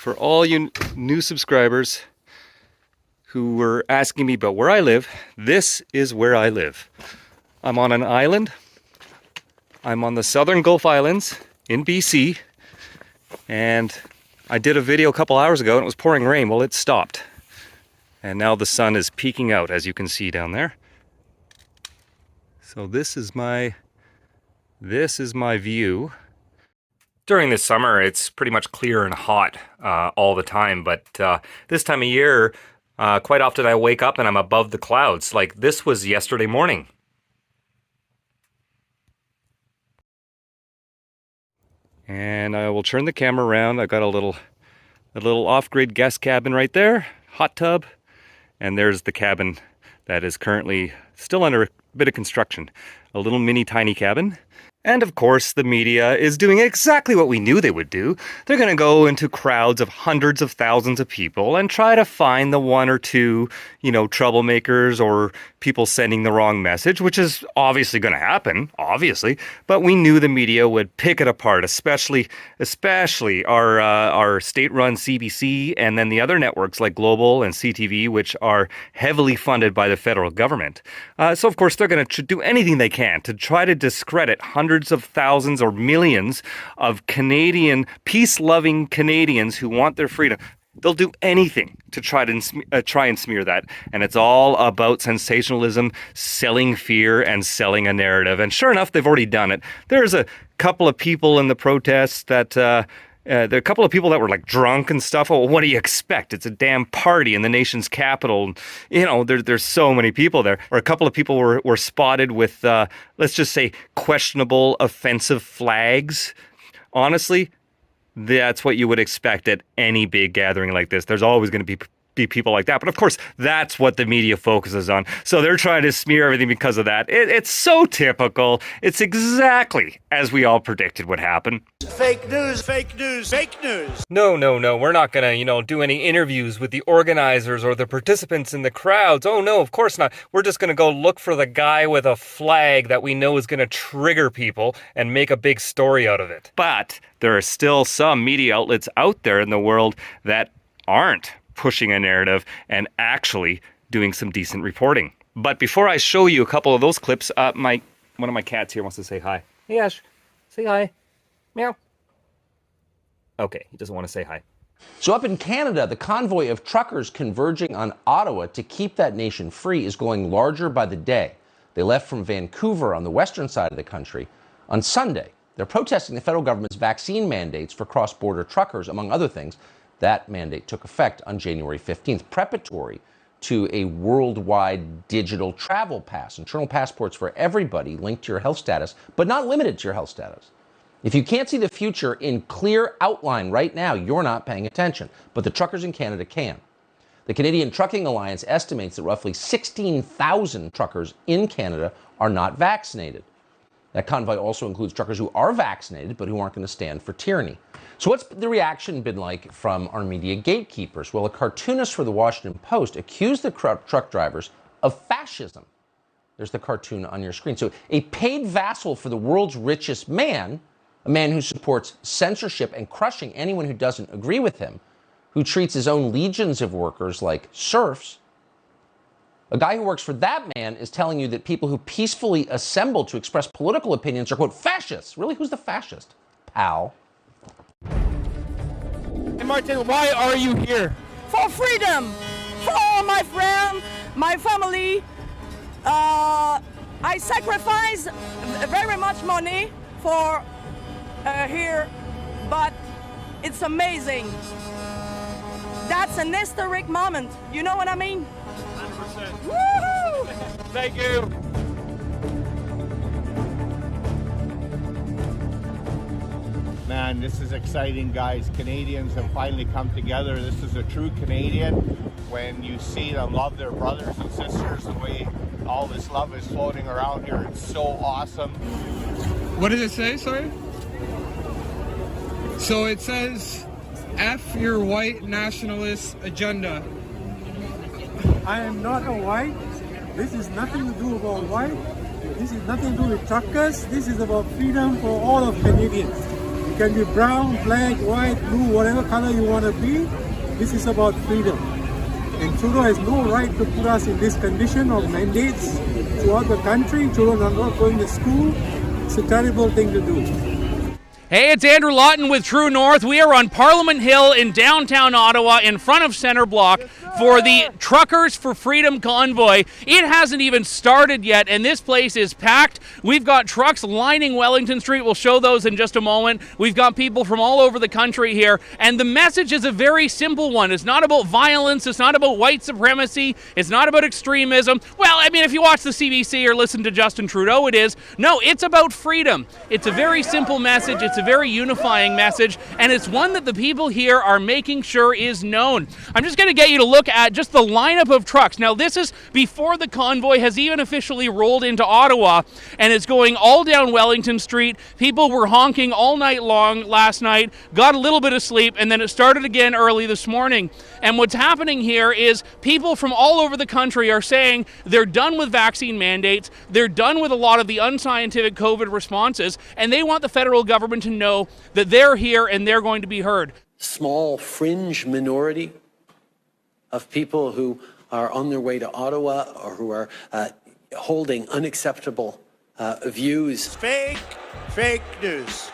For all you new subscribers who were asking me about where I live, this is where I live. I'm on an island. I'm on the southern Gulf Islands in BC, and I did a video a couple hours ago and it was pouring rain. Well, it stopped. And now the sun is peeking out, as you can see down there. So this is my view. During the summer, it's pretty much clear and hot all the time, but this time of year, quite often I wake up and I'm above the clouds. Like this was yesterday morning. And I will turn the camera around. I've got a little off-grid guest cabin right there, hot tub, and there's the cabin that is currently still under a bit of construction. A little mini tiny cabin. And of course, the media is doing exactly what we knew they would do. They're going to go into crowds of hundreds of thousands of people and try to find the one or two, troublemakers or people sending the wrong message, which is obviously going to happen, obviously. But we knew the media would pick it apart, especially our state-run CBC and then the other networks like Global and CTV, which are heavily funded by the federal government. So of course, they're going to do anything they can to try to discredit hundreds of thousands or millions of Canadian, peace-loving Canadians who want their freedom. They'll do anything to try and smear that. And it's all about sensationalism, selling fear, and selling a narrative. And sure enough, they've already done it. There's a couple of people in the protests that... there are a couple of people that were like drunk and stuff. Oh, what do you expect? It's a damn party in the nation's capital. There's so many people there. Or a couple of people were spotted with, let's just say, questionable offensive flags. Honestly, that's what you would expect at any big gathering like this. There's always going to be people like that. But of course, that's what the media focuses on. So they're trying to smear everything because of that. It's so typical. It's exactly as we all predicted would happen. Fake news, fake news, fake news. No. We're not going to, do any interviews with the organizers or the participants in the crowds. Oh, no, of course not. We're just going to go look for the guy with a flag that we know is going to trigger people and make a big story out of it. But there are still some media outlets out there in the world that aren't pushing a narrative and actually doing some decent reporting. But before I show you a couple of those clips, one of my cats here wants to say hi. Hey Ash, say hi. Meow. Okay, he doesn't want to say hi. So up in Canada, the convoy of truckers converging on Ottawa to keep that nation free is going larger by the day. They left from Vancouver on the western side of the country on Sunday. They're protesting the federal government's vaccine mandates for cross-border truckers, among other things. That mandate took effect on January 15th, preparatory to a worldwide digital travel pass, internal passports for everybody linked to your health status, but not limited to your health status. If you can't see the future in clear outline right now, you're not paying attention, but the truckers in Canada can. The Canadian Trucking Alliance estimates that roughly 16,000 truckers in Canada are not vaccinated. That convoy also includes truckers who are vaccinated, but who aren't going to stand for tyranny. So what's the reaction been like from our media gatekeepers? Well, a cartoonist for the Washington Post accused the truck drivers of fascism. There's the cartoon on your screen. So a paid vassal for the world's richest man, a man who supports censorship and crushing anyone who doesn't agree with him, who treats his own legions of workers like serfs. A guy who works for that man is telling you that people who peacefully assemble to express political opinions are, quote, fascists. Really, who's the fascist? Pal. Hey, Martin, why are you here? For freedom, for all my friends, my family. I sacrifice very much money for here, but it's amazing. That's an historic moment. You know what I mean? 100%. Woohoo! Thank you. Man, this is exciting, guys. Canadians have finally come together. This is a true Canadian. When you see them love their brothers and sisters, the way all this love is floating around here, it's so awesome. What does it say, sorry? So it says, F your white nationalist agenda. I am not a white. This is nothing to do about white. This is nothing to do with truckers. This is about freedom for all of Canadians. You can be brown, black, white, blue, whatever color you want to be. This is about freedom. And Trudeau has no right to put us in this condition of mandates throughout the country. Children are not going to school. It's a terrible thing to do. Hey, it's Andrew Lawton with True North. We are on Parliament Hill in downtown Ottawa in front of Centre Block for the Truckers for Freedom convoy. It hasn't even started yet, and this place is packed. We've got trucks lining Wellington Street. We'll show those in just a moment. We've got people from all over the country here, and the message is a very simple one. It's not about violence. It's not about white supremacy. It's not about extremism. Well, I mean, if you watch the CBC or listen to Justin Trudeau, it is. No, it's about freedom. It's a very simple message. It's a very unifying message, and it's one that the people here are making sure is known. I'm just going to get you to look at just the lineup of trucks. Now, this is before the convoy has even officially rolled into Ottawa, and it's going all down Wellington Street. People were honking all night long last night, got a little bit of sleep, and then it started again early this morning. And what's happening here is people from all over the country are saying they're done with vaccine mandates, they're done with a lot of the unscientific COVID responses, and they want the federal government to know that they're here and they're going to be heard. Small fringe minority of people who are on their way to Ottawa or who are holding unacceptable views. Fake news.